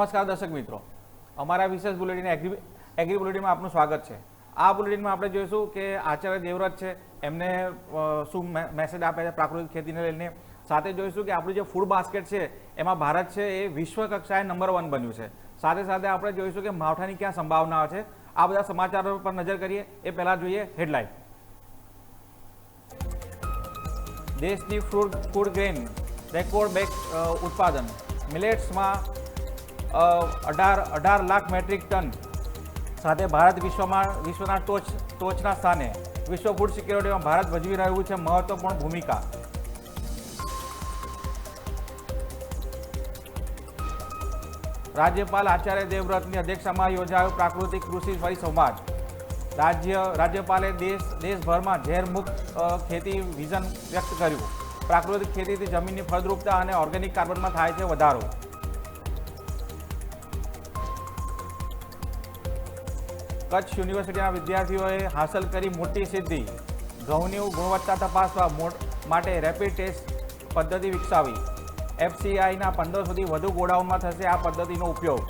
નમસ્કાર દર્શક મિત્રો, અમારા વિશેષ બુલેટિન એગ્રી બુલેટિનમાં આપનું સ્વાગત છે। આ બુલેટિનમાં આપણે જોઈશું કે આચાર્ય દેવવ્રત છે એમને શું મેસેજ આપે છે પ્રાકૃતિક ખેતીને લઈને। સાથે જોઈશું કે આપણું જે ફૂડ બાસ્કેટ છે એમાં ભારત છે એ વિશ્વ કક્ષાએ નંબર 1 બન્યું છે। સાથે સાથે આપણે જોઈશું કે માવઠાની ક્યાં સંભાવનાઓ છે। આ બધા સમાચારો પર નજર કરીએ એ પહેલાં જોઈએ હેડલાઇન। દેશની ફૂડ ગ્રેન રેકોર્ડ બેક ઉત્પાદન, મિલેટ્સમાં 18 લાખ મેટ્રિક ટન સાથે ભારત વિશ્વના ટોચના સ્થાને। વિશ્વ ફૂડ સિક્યોરિટીમાં ભારત ભજવી રહ્યું છે મહત્વપૂર્ણ ભૂમિકા। રાજ્યપાલ આચાર્ય દેવવ્રતની અધ્યક્ષતામાં યોજાયો પ્રાકૃતિક કૃષિ પરિસંવાદ। રાજ્યપાલે દેશભરમાં ઝેરમુક્ત ખેતી વિઝન વ્યક્ત કર્યું। પ્રાકૃતિક ખેતીથી જમીનની ફળદ્રુપતા અને ઓર્ગેનિક કાર્બનમાં થાય છે વધારો। કચ્છ યુનિવર્સિટીના વિદ્યાર્થીઓએ હાંસલ કરી મોટી સિદ્ધિ। ઘઉંની ગુણવત્તા તપાસવા માટે રેપિડ ટેસ્ટ પદ્ધતિ વિકસાવી। FCIના 1500થી વધુ ગોડાઉનમાં થશે આ પદ્ધતિનો ઉપયોગ।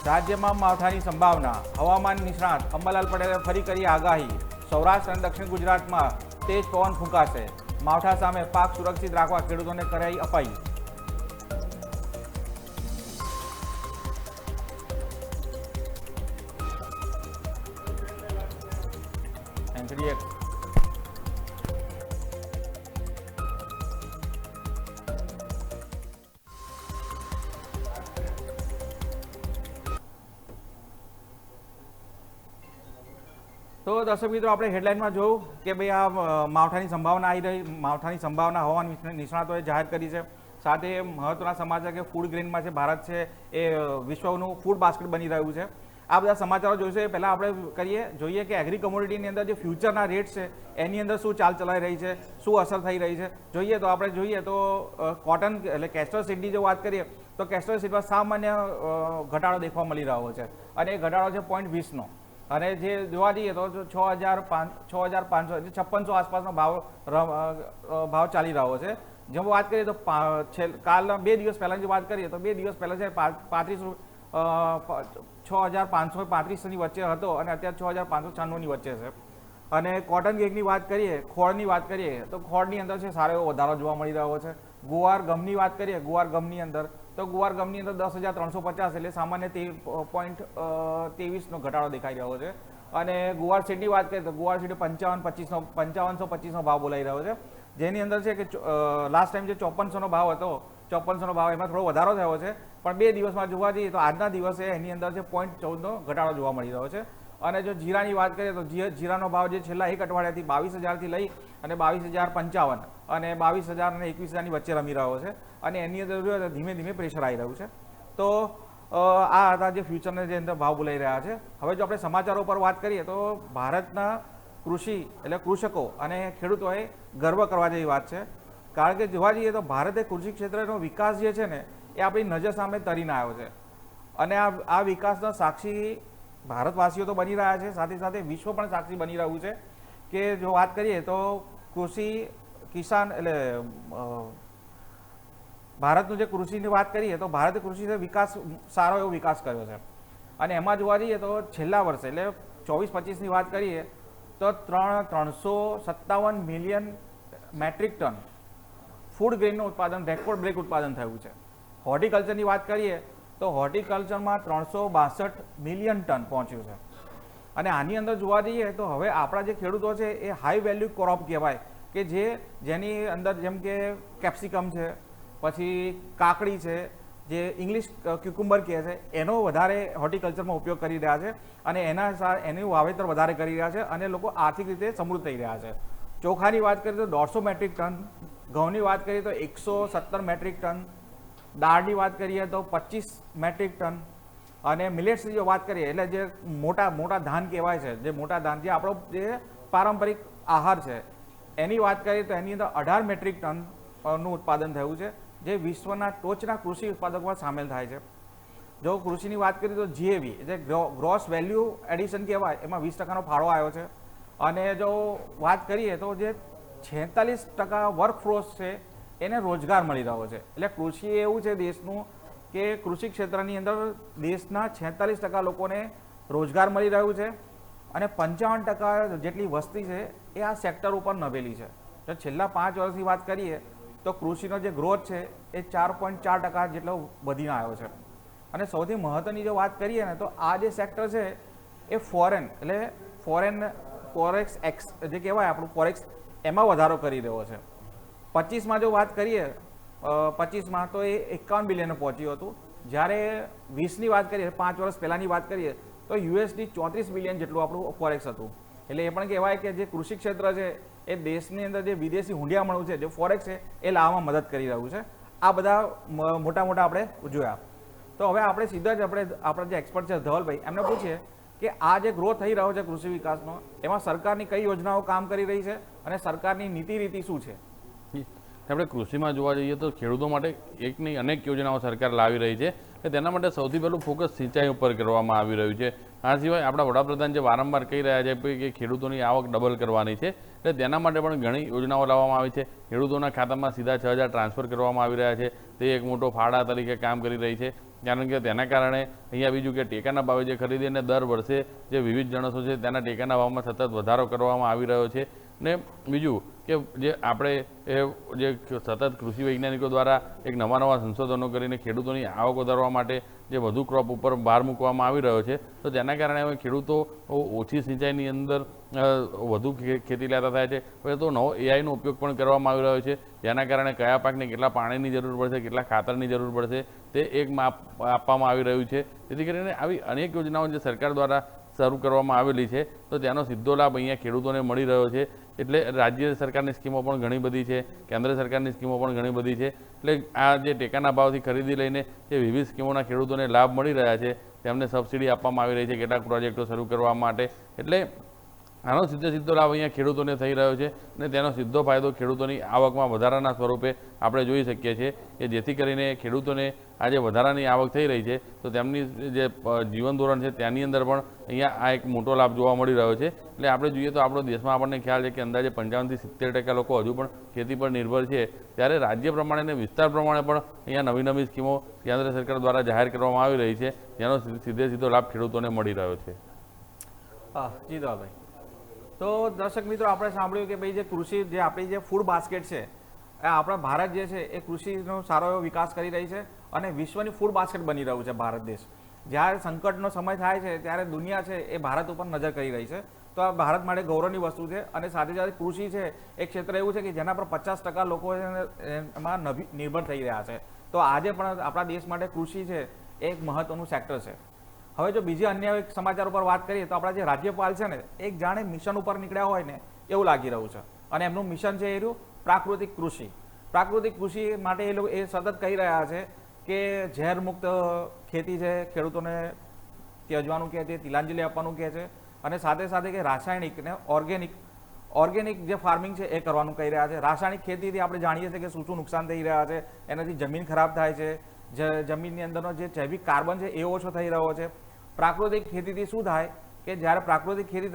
રાજ્યમાં માવઠાની સંભાવના, હવામાન નિષ્ણાત અંબાલાલ પટેલે ફરી કરી આગાહી। સૌરાષ્ટ્ર અને દક્ષિણ ગુજરાતમાં તેજ પવન ફૂંકાશે। માવઠા સામે પાક સુરક્ષિત રાખવા ખેડૂતોને કરાઈ અપાઈ। તો દર્શક મિત્રો, આપણે હેડલાઇનમાં જોયું કે ભાઈ આ માવઠાની સંભાવના આવી રહી, માવઠાની સંભાવના હવામાન નિષ્ણાતોએ જાહેર કરી છે। સાથે મહત્વના સમાચાર કે ફૂડ ગ્રેનમાં છે ભારત છે એ વિશ્વનું ફૂડ બાસ્કેટ બની રહ્યું છે। આ બધા સમાચારો જોઈશે એ પહેલાં આપણે જોઈએ કે એગ્રી કમોડિટીની અંદર જે ફ્યુચરના રેટ છે એની અંદર શું ચાલ ચલાઈ રહી છે, શું અસર થઈ રહી છે જોઈએ તો આપણે જોઈએ તો કોટન એટલે કેસ્ટર સીડની જો વાત કરીએ તો કેસ્ટર સીડમાં સામાન્ય ઘટાડો દેખવા મળી રહ્યો છે અને એ ઘટાડો છે 0.20નો। અને જે જોવા જઈએ તો 6,500 એટલે 5600 આસપાસનો ભાવ ચાલી રહ્યો છે। જો વાત કરીએ તો કાલના 2 દિવસ પહેલાંની વાત કરીએ તો 2 દિવસ પહેલાં છે 6,535ની વચ્ચે હતો અને અત્યારે 6,596ની વચ્ચે છે। અને કોટન ગેગની વાત કરીએ, ખોળની વાત કરીએ તો ખોળની અંદર છે સારો એવો વધારો જોવા મળી રહ્યો છે। ગુવાર ગમની વાત કરીએ, ગુવાર ગમની અંદર 10,350 એટલે સામાન્ય 13.23નો ઘટાડો દેખાઈ રહ્યો છે। અને ગુવાર સીડની વાત કરીએ તો ગુવાર સીડ 5525નો ભાવ બોલાઈ રહ્યો છે, જેની અંદર છે કે લાસ્ટ ટાઈમ જે 5400નો ભાવ હતો, 5400નો ભાવ એમાં થોડો વધારો થયો છે, પણ 2 દિવસમાં જોવા જઈએ તો આજના દિવસે એની અંદર છે 0.14નો ઘટાડો જોવા મળી રહ્યો છે। અને જો જીરાની વાત કરીએ તો જીરાનો ભાવ જે છેલ્લા એક અઠવાડિયાથી 22,000થી લઈ અને 22,055 અને 22,000 અને 21,000ની વચ્ચે રમી રહ્યો છે અને એની અંદર ધીમે ધીમે પ્રેશર આવી રહ્યું છે। તો આ હતા જે ફ્યુચરના જે અંદર ભાવ બોલાઈ રહ્યા છે। હવે જો આપણે સમાચારો પર વાત કરીએ તો ભારતના કૃષિ એટલે કૃષકો અને ખેડૂતોએ ગર્વ કરવા જેવી વાત છે, કારણ કે જોવા જઈએ તો ભારતે કૃષિ ક્ષેત્રનો વિકાસ જે છે ને એ આપણી નજર સામે તરીને આવ્યો છે અને આ વિકાસના સાક્ષી ભારતવાસીઓ તો બની રહ્યા છે, સાથે સાથે વિશ્વ પણ સાક્ષી બની રહ્યું છે। કે જો વાત કરીએ તો કિસાન એટલે ભારતનું જે કૃષિની વાત કરીએ તો ભારતે કૃષિ વિકાસ સારો એવો વિકાસ કર્યો છે અને એમાં જોવા જઈએ તો છેલ્લા વર્ષે એટલે 24-25ની વાત કરીએ તો 357 મિલિયન મેટ્રિક ટન ફૂડ ગ્રેનનું ઉત્પાદન રેકોર્ડ બ્રેક ઉત્પાદન થયું છે। હોર્ટિકલ્ચરની વાત કરીએ તો હોર્ટિકલ્ચરમાં 362 મિલિયન ટન પહોંચ્યું છે અને આની અંદર જોવા જઈએ તો હવે આપણા જે ખેડૂતો છે એ હાઈ વેલ્યુ ક્રોપ કહેવાય કે જેની અંદર જેમ કે કેપ્સિકમ છે, પછી કાકડી છે, જે ઇંગ્લિશ ક્યુકુમ્બર કહે છે, એનો વધારે હોર્ટિકલ્ચરમાં ઉપયોગ કરી રહ્યા છે અને એનું વાવેતર વધારે કરી રહ્યા છે અને લોકો આર્થિક રીતે સમૃદ્ધ થઈ રહ્યા છે। ચોખાની વાત કરીએ તો 150 મેટ્રિક ટન, ઘઉંની વાત કરીએ તો 117 મેટ્રિક ટન, દાળની વાત કરીએ તો 25 મેટ્રિક ટન અને મિલેટ્સની જો વાત કરીએ એટલે જે મોટા ધાન કહેવાય છે, જે મોટા ધાન જે આપણો જે પારંપરિક આહાર છે એની વાત કરીએ તો એની અંદર 18 મેટ્રિક ટનનું ઉત્પાદન થયું છે, જે વિશ્વના ટોચના કૃષિ ઉત્પાદકોમાં સામેલ થાય છે। જો કૃષિની વાત કરીએ તો GAV જે ગ્રોસ વેલ્યુ એડિશન કહેવાય એમાં 20%નો ફાળો આવ્યો છે। અને જો વાત કરીએ તો જે 46% વર્કફોર્સ છે એને રોજગાર મળી રહ્યો છે. એટલે કૃષિ એવું છે દેશનું કે કૃષિ ક્ષેત્રની અંદર દેશના 46% લોકોને રોજગાર મળી રહ્યું છે અને 55% જેટલી વસ્તી છે એ આ સેક્ટર ઉપર નભેલી છે. તો છેલ્લા 5 વર્ષની વાત કરીએ તો કૃષિનો જે ગ્રોથ છે એ 4.4% જેટલો વધીને આવ્યો છે. અને સૌથી મહત્ત્વની જો વાત કરીએ ને તો આ જે સેક્ટર છે એ ફોરેન ફોરેક્સ એક્સ જે કહેવાય આપણું ફોરેક્સ એમાં વધારો કરી રહ્યો છે. 25માં જો વાત કરીએ 25માં તો એ 51 બિલિયન પહોંચ્યું હતું, જ્યારે 20ની વાત કરીએ 5 વર્ષ પહેલાંની વાત કરીએ તો USD 34 બિલિયન જેટલું આપણું ફોરેક્સ હતું. એટલે એ પણ કહેવાય કે જે કૃષિ ક્ષેત્ર છે એ દેશની અંદર જે વિદેશી હુંડિયામણું છે જે ફોરેક્સ છે એ લાવવામાં મદદ કરી રહ્યું છે. આ બધા મોટા મોટા આપણે જોયા. તો હવે આપણે સીધા જ આપણા જે એક્સપર્ટ છે ધવલભાઈ એમને પૂછીએ કે આ જે ગ્રોથ થઈ રહ્યો છે કૃષિ વિકાસનો એમાં સરકારની કઈ યોજનાઓ કામ કરી રહી છે અને સરકારની નીતિ રીતિ શું છે? આપણે કૃષિમાં જોવા જઈએ તો ખેડૂતો માટે એક નહીં અનેક યોજનાઓ સરકાર લાવી રહી છે કે તેના માટે સૌથી પહેલું ફોકસ સિંચાઈ ઉપર કરવામાં આવી રહ્યું છે. આ સિવાય આપણા વડાપ્રધાન જે વારંવાર કહી રહ્યા છે કે ખેડૂતોની આવક ડબલ કરવાની છે, એટલે તેના માટે પણ ઘણી યોજનાઓ લાવવામાં આવી છે. ખેડૂતોના ખાતામાં સીધા 6,000 ટ્રાન્સફર કરવામાં આવી રહ્યા છે. તે એક મોટો ફાળા તરીકે કામ કરી રહી છે, કારણ કે તેના કારણે અહીંયા બીજું કે ટેકાના ભાવે જે ખરીદીને દર વર્ષે જે વિવિધ જણસો છે તેના ટેકાના ભાવમાં સતત વધારો કરવામાં આવી રહ્યો છે. ને બીજું કે જે આપણે જે સતત કૃષિ વૈજ્ઞાનિકો દ્વારા એક નવા સંશોધનો કરીને ખેડૂતોની આવક વધારવા માટે જે વધુ ક્રોપ ઉપર ભાર મૂકવામાં આવી રહ્યો છે, તો તેના કારણે હવે ખેડૂતો ઓછી સિંચાઈની અંદર વધુ ખેતી લેતા થાય છે. હવે તો નવો એઆઈનો ઉપયોગ પણ કરવામાં આવી રહ્યો છે, જેના કારણે કયા પાકને કેટલા પાણીની જરૂર પડશે, કેટલા ખાતરની જરૂર પડશે તે એક માપ આપવામાં આવી રહ્યું છે. જેથી કરીને આવી અનેક યોજનાઓ જે સરકાર દ્વારા શરૂ કરવામાં આવેલી છે તો તેનો સીધો લાભ અહીંયા ખેડૂતોને મળી રહ્યો છે. એટલે રાજ્ય સરકારની સ્કીમો પણ ઘણી બધી છે, કેન્દ્ર સરકારની સ્કીમો પણ ઘણી બધી છે. એટલે આ જે ટેકાના ભાવથી ખરીદી લઈને જે વિવિધ સ્કીમોના ખેડૂતોને લાભ મળી રહ્યા છે, તેમને સબસિડી આપવામાં આવી રહી છે કેટલાક પ્રોજેક્ટો શરૂ કરવા માટે. એટલે આનો સીધો લાભ અહીંયા ખેડૂતોને થઈ રહ્યો છે અને તેનો સીધો ફાયદો ખેડૂતોની આવકમાં વધારાના સ્વરૂપે આપણે જોઈ શકીએ છીએ કે જેથી કરીને ખેડૂતોને આ જે વધારાની આવક થઈ રહી છે તો તેમની જે જીવન ધોરણ છે તેની અંદર પણ અહીંયા આ એક મોટો લાભ જોવા મળી રહ્યો છે. એટલે આપણે જોઈએ તો આપણો દેશમાં આપણને ખ્યાલ છે કે અંદાજે 55 થી 70% લોકો હજુ પણ ખેતી પર નિર્ભર છે, ત્યારે રાજ્ય પ્રમાણે અને વિસ્તાર પ્રમાણે પણ અહીંયા નવી સ્કીમો કેન્દ્ર સરકાર દ્વારા જાહેર કરવામાં આવી રહી છે, જેનો સીધો લાભ ખેડૂતોને મળી રહ્યો છે. હા જી ભાઈ. તો દર્શક મિત્રો, આપણે સાંભળ્યું કે ભાઈ જે કૃષિ જે આપણી જે ફૂડ બાસ્કેટ છે એ આપણા ભારત જે છે એ કૃષિનો સારો એવો વિકાસ કરી રહી છે અને વિશ્વની ફૂડ બાસ્કેટ બની રહ્યું છે ભારત દેશ. જ્યારે સંકટનો સમય થાય છે ત્યારે દુનિયા છે એ ભારત ઉપર નજર કરી રહી છે. તો આ ભારત માટે ગૌરવની વસ્તુ છે. અને સાથે સાથે કૃષિ છે એક ક્ષેત્ર એવું છે કે જેના પર 50% લોકો એમાં નિર્ભર થઈ રહ્યા છે. તો આજે પણ આપણા દેશ માટે કૃષિ છે એ એક મહત્વનું સેક્ટર છે. હવે જો બીજી અન્ય એક સમાચાર ઉપર વાત કરીએ તો આપણા જે રાજ્યપાલ છે ને એક જાણે મિશન ઉપર નીકળ્યા હોય ને એવું લાગી રહ્યું છે. અને એમનું મિશન છે એ રહ્યું પ્રાકૃતિક કૃષિ. પ્રાકૃતિક કૃષિ માટે એ લોકો એ સતત કહી રહ્યા છે કે ઝેર મુક્ત ખેતી છે, ખેડૂતોને ત્યજવાનું કહે છે, તિલાંજલિ આપવાનું કહે છે, અને સાથે સાથે કે રાસાયણિક ને ઓર્ગેનિક જે ફાર્મિંગ છે એ કરવાનું કહી રહ્યા છે. રાસાયણિક ખેતીથી આપણે જાણીએ છીએ કે શું નુકસાન થઈ રહ્યા છે, એનાથી જમીન ખરાબ થાય છે, જમીનની અંદરનો જે જૈવિક કાર્બન છે એ ઓછો થઈ રહ્યો છે. પ્રાકૃતિક ખેતીથી શું થાય કે જ્યારે પ્રાકૃતિક ખેતી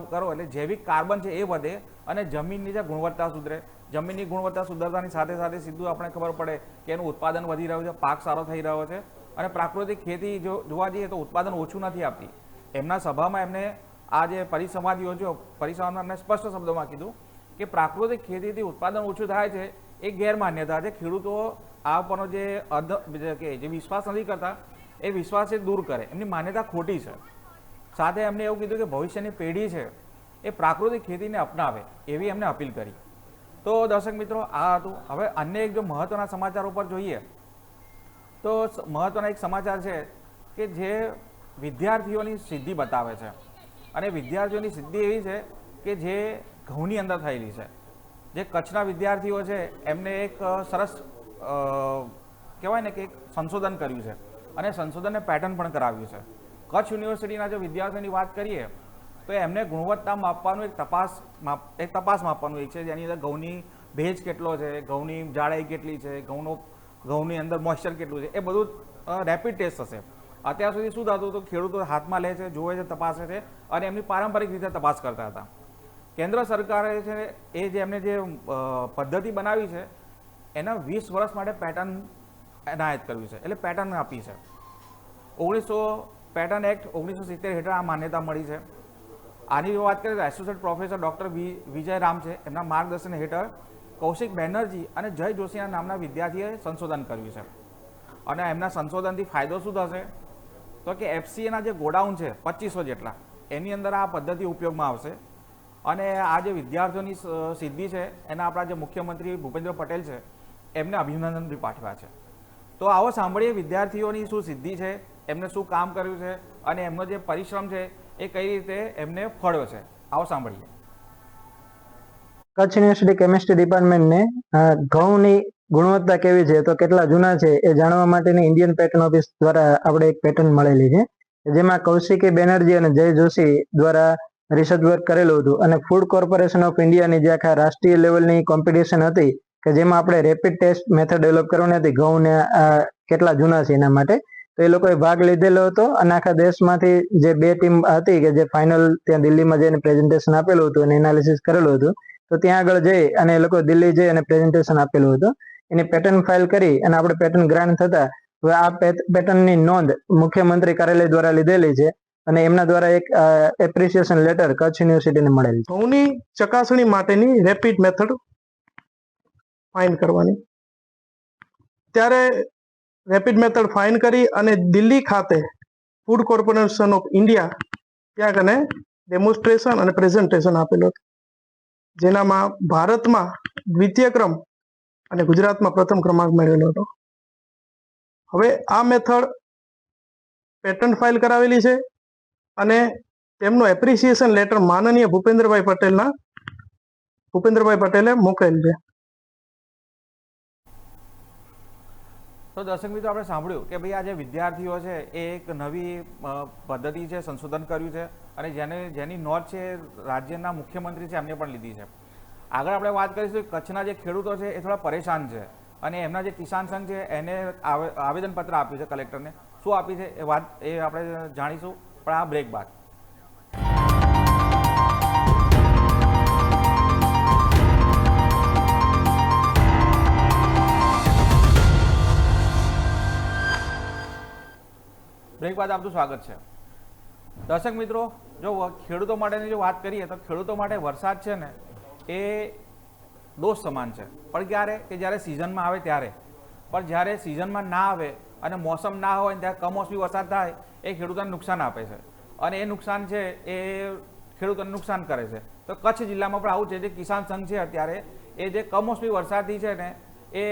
કરો એટલે જૈવિક કાર્બન છે એ વધે અને જમીનની જે ગુણવત્તા સુધરે. જમીનની ગુણવત્તા સુધરતાની સાથે સાથે સીધું આપણે ખબર પડે કે એનું ઉત્પાદન વધી રહ્યું છે, પાક સારો થઈ રહ્યો છે. અને પ્રાકૃતિક ખેતી જો જોવા જઈએ તો ઉત્પાદન ઓછું નથી આપતી. એમના સભામાં એમને આ જે પરિસંવાદ યોજ્યો, પરિસંવાદમાં એમને સ્પષ્ટ શબ્દોમાં કીધું કે પ્રાકૃતિક ખેતીથી ઉત્પાદન ઓછું થાય છે એ ગેરમાન્યતા છે. ખેડૂતો આ પરનો જે વિશ્વાસ નથી કરતા એ વિશ્વાસ દૂર કરે, એમની માન્યતા ખોટી છે. સાથે એમને એવું કીધું કે ભવિષ્યની પેઢી છે એ પ્રાકૃતિક ખેતીને અપનાવે એવી એમને અપીલ કરી. તો દર્શક મિત્રો, આ હતું. હવે અન્ય એક જો મહત્વના સમાચાર ઉપર જોઈએ તો મહત્વના એક સમાચાર છે કે જે વિદ્યાર્થીઓની સિદ્ધિ બતાવે છે. અને વિદ્યાર્થીઓની સિદ્ધિ એવી છે કે જે ઘઉંની અંદર થયેલી છે. જે કચ્છના વિદ્યાર્થીઓ છે એમને એક સરસ કહેવાય ને કે એક સંશોધન કર્યું છે અને સંશોધનને પેટર્ન પણ કરાવ્યું છે. કચ્છ યુનિવર્સિટીના જો વિદ્યાર્થીઓની વાત કરીએ તો એમને ગુણવત્તા માપવાનું એક તપાસ માપવાનું એક છે, જેની અંદર ઘઉંની ભેજ કેટલો છે, ઘઉંની જાડાઈ કેટલી છે, ઘઉંની અંદર મોઇસ્ચર કેટલું છે, એ બધું રેપિડ ટેસ્ટ થશે. અત્યાર સુધી શું થતું હતું, ખેડૂતો હાથમાં લે છે, જોવે છે, તપાસે છે અને એમની પારંપરિક રીતે તપાસ કરતા હતા. કેન્દ્ર સરકારે છે એ જે એમને જે પદ્ધતિ બનાવી છે એના 20 વર્ષ માટે પેટર્ન એનાયત કરવી છે, એટલે પેટર્ન આપી છે. પેટર્ન એક્ટ 1970 હેઠળ આ માન્યતા મળી છે. આની વાત કરીએ તો એસોસિએટ પ્રોફેસર ડૉક્ટર વિજય રામ છે, એમના માર્ગદર્શન હેઠળ કૌશિક બેનર્જી અને જય જોશીના નામના વિદ્યાર્થીએ સંશોધન કર્યું છે. અને એમના સંશોધનથી ફાયદો શું થશે તો કે એફસીએના જે ગોડાઉન છે 2500 જેટલા, એની અંદર આ પદ્ધતિ ઉપયોગમાં આવશે. અને આ જે વિદ્યાર્થીઓની સિદ્ધિ છે એના આપણા જે મુખ્યમંત્રી ભૂપેન્દ્ર પટેલ છે એમને અભિનંદન બી પાઠવ્યા છે. તો આવો સાંભળીએ વિદ્યાર્થીઓની શું સિદ્ધિ છે, એમને શું કામ કર્યું છે અને એમનો જે પરિશ્રમ છે એ કઈ રીતે એમને ફળ્યો છે. આવો સાંભળીએ. કચ્છ યુનિવર્સિટી કેમિસ્ટ્રી ડિપાર્ટમેન્ટને ઘઉંની ગુણવત્તા કેવી છે તો કેટલા જૂના છે એ જાણવા માટેની ઇન્ડિયન પેટર્ન ઓફિસ દ્વારા આપણે એક પેટર્ન મળેલી છે, જેમાં કૌશિકી બેનર્જી અને જય જોશી દ્વારા રિસર્ચ વર્ક કરેલું હતું. અને ફૂડ કોર્પોરેશન ઓફ ઇન્ડિયાની જે આખા રાષ્ટ્રીય લેવલની કોમ્પિટિશન હતી કે જેમાં આપણે રેપિડ ટેસ્ટ મેથડ ડેવલપ કરવાની હતી ઘઉંને કેટલા જૂના છે એના માટે, તો એ લોકોએ ભાગ લીધેલો હતો. અને આખા દેશમાંથી જે 2 ટીમ હતી કે જે ફાઇનલ ત્યાં દિલ્હીમાં જઈને પ્રેઝન્ટેશન આપેલું હતું અને એનાલિસિસ કરેલું હતું, તો ત્યાં આગળ જઈ અને એ લોકો દિલ્હી જઈ અને પ્રેઝન્ટેશન આપેલું હતું. એની પેટર્ન ફાઇલ કરી અને આપણે પેટર્ન ગ્રાન્ટ થતા હવે આ પેટર્નની નોંધ મુખ્યમંત્રી કાર્યાલય દ્વારા લીધેલી છે અને એમના દ્વારા એક એપ્રિસિએશન લેટર કચ્છ યુનિવર્સિટીને મળેલ છે. ઘઉંની ચકાસણી માટેની રેપિડ મેથડ ફાઇન કરવાની, ત્યારે રેપિડ મેથડ ફાઇન કરી અને દિલ્હી ખાતે ફૂડ કોર્પોરેશન ઓફ ઇન્ડિયા ત્યાં કને ડેમોન્સ્ટ્રેશન અને પ્રેઝન્ટેશન આપેલું હતું, જેનામાં ભારતમાં દ્વિતીય ક્રમ અને ગુજરાતમાં પ્રથમ ક્રમાંક મેળવેલો હતો. હવે આ મેથડ પેટર્ન ફાઇલ કરાવેલી છે અને તેમનો એપ્રિસિએશન લેટર માનનીય ભૂપેન્દ્રભાઈ પટેલે મોકલેલ છે. તો દર્શક મિત્રો આપણે સાંભળ્યું કે ભાઈ આ જે વિદ્યાર્થીઓ છે એ એક નવી પદ્ધતિ છે, સંશોધન કર્યું છે અને જેની નોંધ છે રાજ્યના મુખ્યમંત્રી છે એમને પણ લીધી છે. આગળ આપણે વાત કરીશું કચ્છના જે ખેડૂતો છે એ થોડા પરેશાન છે અને એમના જે કિસાન સંઘ છે એને આવેદનપત્ર આપ્યું છે કલેક્ટરને. શું આપી છે એ વાત એ આપણે જાણીશું પણ આ બ્રેક બાદ. બ્રેક બાદ આપનું સ્વાગત છે. દર્શક મિત્રો, જો ખેડૂતો માટેની જો વાત કરીએ તો ખેડૂતો માટે વરસાદ છે ને એ દોષ સમાન છે, પણ ક્યારે કે જ્યારે સિઝનમાં આવે ત્યારે. પણ જ્યારે સિઝનમાં ના આવે અને મોસમ ના હોય ત્યારે કમોસમી વરસાદ થાય એ ખેડૂતોને નુકસાન આપે છે અને એ નુકસાન છે એ ખેડૂતોને નુકસાન કરે છે. તો કચ્છ જિલ્લામાં પણ આવું છે. જે કિસાન સંઘ છે અત્યારે એ જે કમોસમી વરસાદથી છે ને એ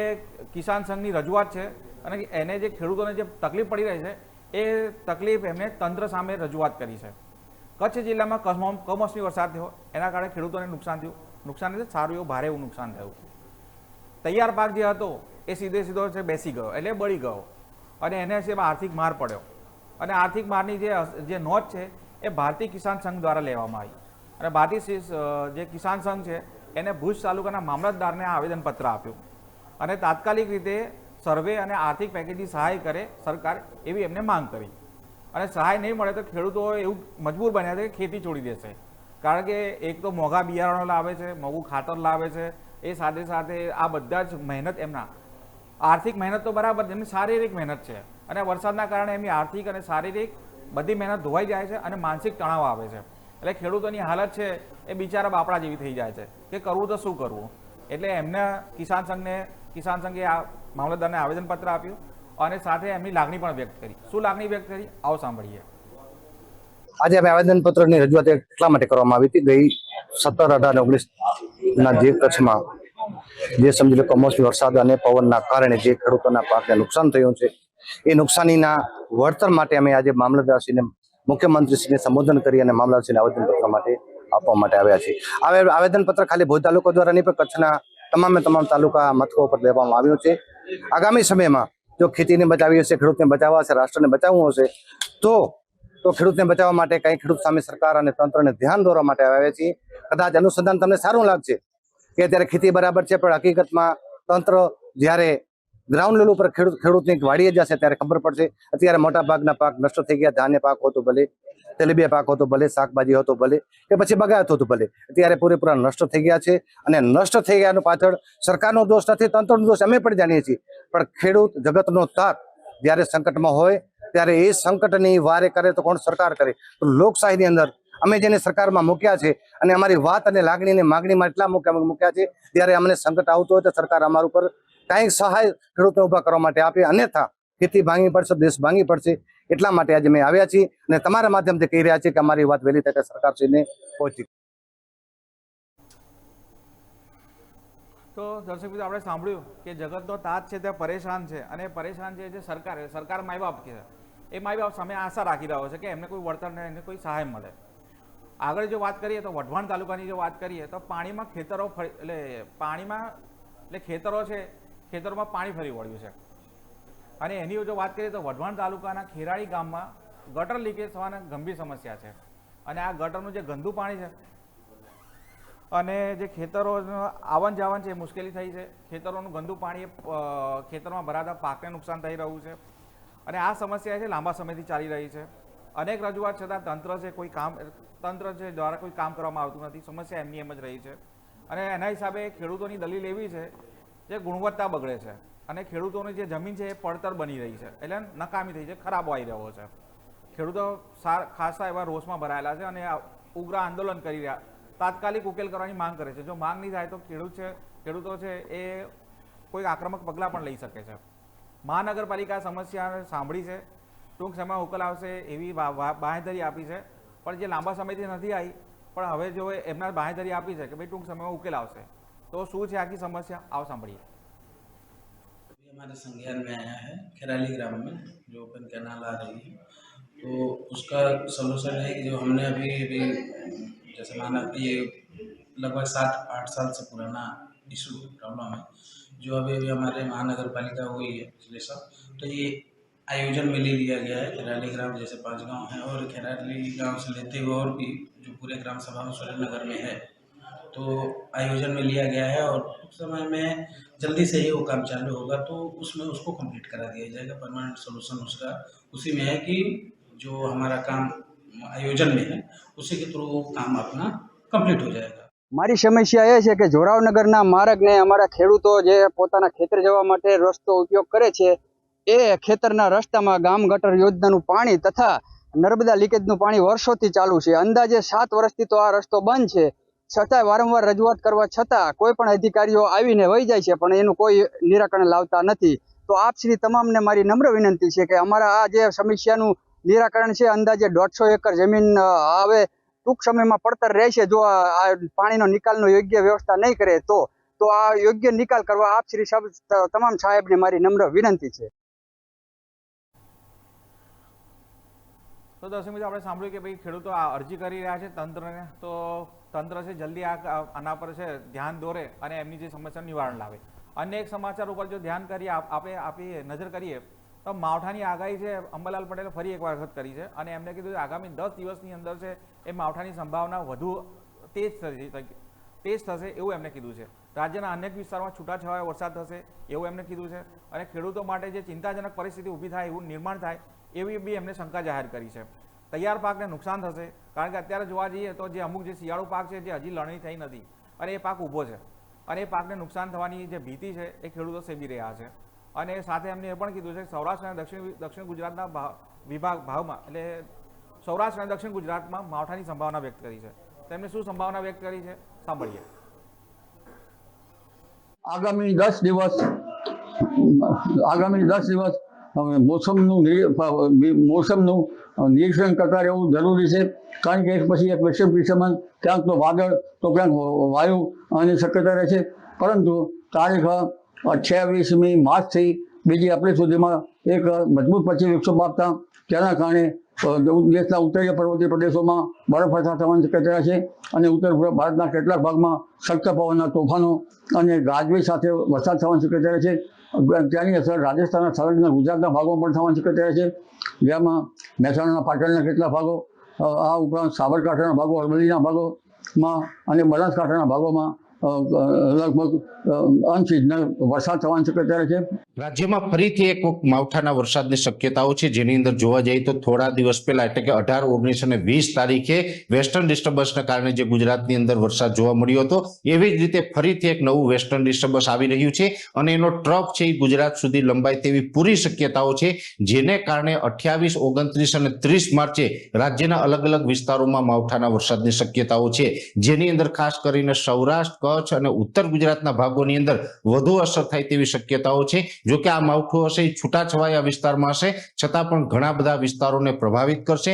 કિસાન સંઘની રજૂઆત છે અને એને જે ખેડૂતોને જે તકલીફ પડી રહી છે એ તકલીફ એમને તંત્ર સામે રજૂઆત કરી છે. કચ્છ જિલ્લામાં કમોસમી વરસાદ થયો એના કારણે ખેડૂતોને નુકસાન થયું. નુકસાન એટલે સારું એવું ભારે એવું નુકસાન થયું. તૈયાર પાક જે હતો એ સીધો છે બેસી ગયો એટલે બળી ગયો અને એને છે આર્થિક માર પડ્યો. અને આર્થિક મારની જે નોંધ છે એ ભારતીય કિસાન સંઘ દ્વારા લેવામાં આવી અને ભારતીય જે કિસાન સંઘ છે એને ભુજ તાલુકાના મામલતદારને આવેદનપત્ર આપ્યું અને તાત્કાલિક રીતે સર્વે અને આર્થિક પેકેજની સહાય કરે સરકાર એવી એમને માંગ કરી. અને સહાય નહીં મળે તો ખેડૂતો એવું મજબૂર બન્યા છે કે ખેતી છોડી દેશે, કારણ કે એક તો મોંઘા બિયારણો લાવે છે, મોંઘું ખાતર લાવે છે, એ સાથે સાથે આ બધા જ મહેનત એમના આર્થિક મહેનત તો બરાબર, જેમની શારીરિક મહેનત છે અને વરસાદના કારણે એમની આર્થિક અને શારીરિક બધી મહેનત ધોવાઈ જાય છે અને માનસિક તણાવ આવે છે. એટલે ખેડૂતોની હાલત છે એ બિચારા બાપડા જેવી થઈ જાય છે કે કરવું તો શું કરવું. એટલે એમને કિસાન સંઘે આ મામલતદારને આવેદનપત્ર આપ્યું અને સાથે એમની લાગણી પણ વ્યક્ત કરી. શું લાગણી વ્યક્ત કરી આવો સાંભળીએ. આજે અમે આવેદનપત્રની રજૂઆત એટલા માટે કરવામાં આવી હતી. ગઈ 17, 18, 19ના જે કચ્છમાં જે સમજી લો કમોસમી વરસાદ અને પવનના કારણે જે ખેડૂતોના પાકને નુકસાન થયું છે એ નુકસાનીના વળતર માટે અમે આજે મામલતદારશ્રીને મુખ્યમંત્રીશ્રીને સંબોધન કરી અને મામલતદારશ્રીને આવેદનપત્ર માટે આપવા માટે આવ્યા છીએ. આવેદનપત્ર ખાલી ભુજ તાલુકા દ્વારા નહીં પણ કચ્છના તમામ તાલુકા મથકો પર લેવામાં આવ્યું છે. આગામી સમયમાં જો ખેતીને બચાવી હશે, ખેડૂતને બચાવવા હશે, રાષ્ટ્રને બચાવવું હશે તો ખેડૂતને બચાવવા માટે કંઈ ખેડૂત સામે સરકાર અને તંત્રને ધ્યાન દોરવા માટે આવ્યા છીએ. કદાચ અનુસંધાન તમને સારું લાગશે કે અત્યારે ખેતી બરાબર છે, પણ હકીકતમાં તંત્ર જ્યારે ગ્રાઉન્ડ લેવલ ઉપર ખેડૂતની વાડીએ જશે ત્યારે ખબર પડશે. અત્યારે મોટા ભાગના પાક નષ્ટ થઈ ગયા, ધાન્ય પાક હોતું ભલે તેલીબિયા પાક હતો ભલે, શાકભાજી હતો ભલે, કે પછી બગાયત હતું ભલે, અત્યારે પૂરેપૂરા નષ્ટ થઈ ગયા છે. અને નષ્ટ થઈ ગયાનું પાછળ સરકારનો દોષ નથી, તંત્રનો દોષ અમે પણ જાણીએ છીએ. પણ ખેડૂત જગતનો તાત જ્યારે સંકટમાં હોય ત્યારે એ સંકટની વારે કરે તો કોણ સરકાર કરે? તો લોકશાહીની અંદર અમે જેને સરકારમાં મૂક્યા છે અને અમારી વાત અને લાગણી અને માગણીમાં એટલા મૂક્યા છે, ત્યારે અમને સંકટ આવતું હોય તો સરકાર અમારા ઉપર કાંઈક સહાય ખેડૂતને ઊભા કરવા માટે આપે, અન્યથા ખેતી ભાંગી પડશે, દેશ ભાંગી પડશે. એટલા માટે આજે અમે આવ્યા છીએ અને તમારા માધ્યમથી કહી રહ્યા છીએ કે અમારી વાત વહેલી તકે સરકારશ્રીને પહોંચી. તો દર્શક મિત્રો, આપણે સાંભળ્યું કે જગતનો તાત છે તે પરેશાન છે, અને પરેશાન છે જે સરકાર માય બાપ છે, એ માય બાપ સામે આશા રાખી રહ્યો છે કે એમને કોઈ વળતર ને એમને કોઈ સહાય મળે. આગળ જો વાત કરીએ તો વઢવાણ તાલુકાની જો વાત કરીએ તો પાણીમાં ખેતરો ખેતરો છે, ખેતરોમાં પાણી ફરી વળ્યું છે. અને એની જો વાત કરીએ તો વઢવાણ તાલુકાના ખેરાળી ગામમાં ગટર લીકેજ થવાના ગંભીર સમસ્યા છે. અને આ ગટરનું જે ગંદુ પાણી છે અને જે ખેતરો આવન જાવન છે એ મુશ્કેલી થઈ છે. ખેતરોનું ગંદુ પાણી ખેતરમાં ભરાતા પાકને નુકસાન થઈ રહ્યું છે. અને આ સમસ્યા છે લાંબા સમયથી ચાલી રહી છે. અનેક રજૂઆત છતાં તંત્ર છે દ્વારા કોઈ કામ કરવામાં આવતું નથી. સમસ્યા એમની એમ જ રહી છે. અને એના હિસાબે ખેડૂતોની દલીલ એવી છે જે ગુણવત્તા બગડે છે અને ખેડૂતોની જે જમીન છે એ પડતર બની રહી છે, એટલે નકામી થઈ છે, ખરાબ આવી રહ્યો છે. ખેડૂતો ખાસા એવા રોષમાં ભરાયેલા છે અને ઉગ્ર આંદોલન કરી રહ્યા, તાત્કાલિક ઉકેલ કરવાની માંગ કરે છે. જો માંગ નહીં થાય તો ખેડૂતો છે એ કોઈ આક્રમક પગલાં પણ લઈ શકે છે. મહાનગરપાલિકા સમસ્યા સાંભળી છે, ટૂંક સમયમાં ઉકેલ આવશે એવી બાંહેધરી આપી છે, પણ જે લાંબા સમયથી નથી આવી, પણ હવે જો એમના બાંહેધરી આપી છે કે ભાઈ ટૂંક સમયમાં ઉકેલ આવશે. તો શું છે આખી समस्या, आओ સાંભળીએ. हमारे संज्ञान में आया है खेराली ग्राम में जो ओपन कैनाल आ रही है, तो उसका सलूशन है कि जो हमने अभी जैसे माना कि ये लगभग 7-8 साल से पुराना इशू प्रॉब्लम है, जो अभी हमारे महानगर पालिका हुई है पिछले साल, तो ये आयोजन में ले लिया गया है. खेराली ग्राम जैसे 5 गांव हैं और खेराली गांव से लेते हुए और भी जो पूरे ग्राम सभा में सुरेंद्रनगर में है, तो आयोजन में लिया गया है और कुछ समय में जल्दी से ही वो काम चालू होगा, तो उसमें उसको कंप्लीट करा दिया जाएगा. परमानेंट सोल्यूशन उसका उसी में है कि जो हमारा काम आयोजन में है उसी के थ्रू काम अपना कंप्लीट हो जाएगा. મારી સમસ્યા એ છે કે જોરાવનગરના માર્ગને અમારા ખેડૂતો જે પોતાના ખેતર જવા માટે રસ્તો ઉપયોગ કરે છે, એ ખેતરના રસ્તામાં ગામ ગટર યોજનાનું પાણી તથા નર્મદા લીકેજનું પાણી વર્ષોથી ચાલુ છે. અંદાજે 7 વર્ષથી તો આ રસ્તો બંધ છે. છતાંય વારંવાર રજૂઆત કરવા છતાં કોઈ પણ અધિકારીઓ આવીને વહી જાય છે, પણ એનું કોઈ નિરાકરણ લાવતા નથી. તો આપ શ્રી તમામને મારી નમ્ર વિનંતી છે કે અમારા આ જે સમસ્યાનું નિરાકરણ છે, અંદાજે 150 એકર જમીન હવે ટૂંક સમયમાં પડતર રહેશે જો આ પાણીનો નિકાલનો યોગ્ય વ્યવસ્થા નહીં કરે તો આ યોગ્ય નિકાલ કરવા આપ શ્રી તમામ સાહેબને મારી નમ્ર વિનંતી છે. તો દર્શક મિત્રો, આપણે સાંભળ્યું કે ભાઈ ખેડૂતો આ અરજી કરી રહ્યા છે તંત્રને, તો તંત્ર છે જલ્દી આના પર છે ધ્યાન દોરે અને એમની જે સમસ્યાનું નિવારણ લાવે. અન્ય એક સમાચાર ઉપર જો ધ્યાન કરીએ આપણે નજર કરીએ તો માવઠાની આગાહી છે અંબાલાલ પટેલે ફરી એક વખત કરી છે અને એમને કીધું કે આગામી 10 દિવસની અંદર છે એ માવઠાની સંભાવના વધુ તેજ થશે એવું એમને કીધું છે. રાજ્યના અનેક વિસ્તારોમાં છૂટાછવાયા વરસાદ થશે એવું એમને કીધું છે અને ખેડૂતો માટે જે ચિંતાજનક પરિસ્થિતિ ઊભી થાય, એવું નિર્માણ થાય એવી બી એમને શંકા જાહેર કરી છે. તૈયાર પાકને નુકસાન થશે, કારણ કે અત્યારે જોવા જઈએ તો જે અમુક જે શિયાળુ પાક છે જે હજી લણણી થઈ નથી અને એ પાક ઊભો છે અને એ પાકને નુકસાન થવાની જે ભીતિ છે એ ખેડૂતો સેવી રહ્યા છે. અને સાથે એમને એ પણ કીધું છે કે સૌરાષ્ટ્ર અને દક્ષિણ ગુજરાતના ભાગમાં એટલે સૌરાષ્ટ્ર અને દક્ષિણ ગુજરાતમાં માવઠાની સંભાવના વ્યક્ત કરી છે. તેમણે શું સંભાવના વ્યક્ત કરી છે સાંભળીએ. આગામી 10 દિવસ મોસમનું નિરીક્ષણ કરતા રહેવું જરૂરી છે, કારણ કે એક પછી એક વિષમ ક્યાંક તો વાદળ તો ક્યાંક વાયુ આની શક્યતા રહે છે. પરંતુ તારીખ 26મી માર્ચથી 2 એપ્રિલ સુધીમાં એક મજબૂત પશ્ચિમ વિક્ષોભ આપતા તેના કારણે દેશના ઉત્તરીય પર્વતીય પ્રદેશોમાં બરફવર્ષા થવાની શક્યતા છે અને ઉત્તર પૂર્વ ભારતના કેટલાક ભાગમાં સખ્ત પવનના તોફાનો અને ગાજવીજ સાથે વરસાદ થવાની શક્યતા છે. ત્યાંની અસર રાજસ્થાનના સંલગ્ન ગુજરાતના ભાગોમાં પણ થવાની શક્યતા છે, જેમાં મહેસાણાના પાટણના કેટલાક ભાગો, આ ઉપરાંત સાબરકાંઠાના ભાગો, અરવલ્લીના ભાગોમાં અને બનાસકાંઠાના ભાગોમાં લગભગ અનસિઝનલ વરસાદ થવાની શક્યતા છે. રાજ્યમાં ફરીથી એક વખત માવઠાના વરસાદની શક્યતાઓ છે, જેની અંદર જોવા જઈએ તો થોડા દિવસ પહેલા એટલે કે 18, 19 અને 20 તારીખે વેસ્ટર્ન ડિસ્ટર્બન્સના કારણે જે ગુજરાતની અંદર વરસાદ જોવા મળ્યો હતો, એવી જ રીતે ફરીથી એક નવું વેસ્ટર્ન ડિસ્ટર્બન્સ આવી રહ્યું છે અને એનો ટ્રફ છે એ ગુજરાત સુધી લંબાય તેવી પૂરી શક્યતાઓ છે, જેને કારણે 28, 29 અને 30 માર્ચે રાજ્યના અલગ અલગ વિસ્તારોમાં માવઠાના વરસાદની શક્યતાઓ છે, જેની અંદર ખાસ કરીને સૌરાષ્ટ્ર, કચ્છ અને ઉત્તર ગુજરાતના ભાગોની અંદર વધુ અસર થાય તેવી શક્યતાઓ છે। જો કે આ માવઠું હશે એ છૂટાછવાયા વિસ્તારમાં હશે, છતાં પણ ઘણા બધા વિસ્તારોને પ્રભાવિત કરશે।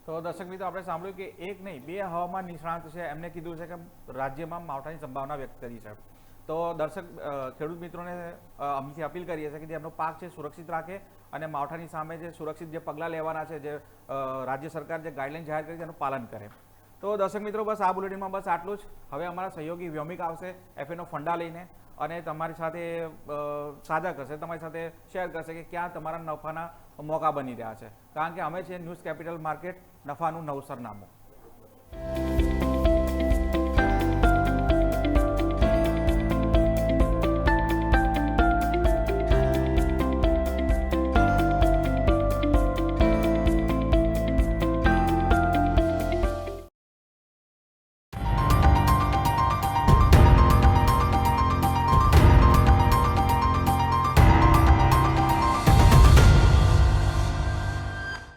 તો દર્શક મિત્રો, આપણે સાંભળ્યું કે એક નહીં 2 હવામાન નિષ્ણાત છે, એમને કીધું છે કે રાજ્યમાં માવઠાની સંભાવના વ્યક્ત કરી છે। તો દર્શક ખેડૂત મિત્રોને અમથી અપીલ કરીએ છીએ કે જે એમનો પાક છે સુરક્ષિત રાખે અને માવઠાની સામે જે સુરક્ષિત જે પગલાં લેવાના છે, જે રાજ્ય સરકાર જે ગાઈડલાઈન જાહેર કરી છે એનું પાલન કરે। તો દર્શક મિત્રો, બસ આ બુલેટિનમાં બસ આટલું જ। હવે અમારા સહયોગી વ્યોમિક આવશે FAનો ફંડા લઈને અને તમારી સાથે સાझा કરશે, તમારી સાથે શેર કરશે કે ક્યાં તમારા નફાના મોકા બની રહ્યા છે, કારણ કે અમે છે ન્યૂઝ કેપિટલ માર્કેટ, નફાનું નવું સરનામું।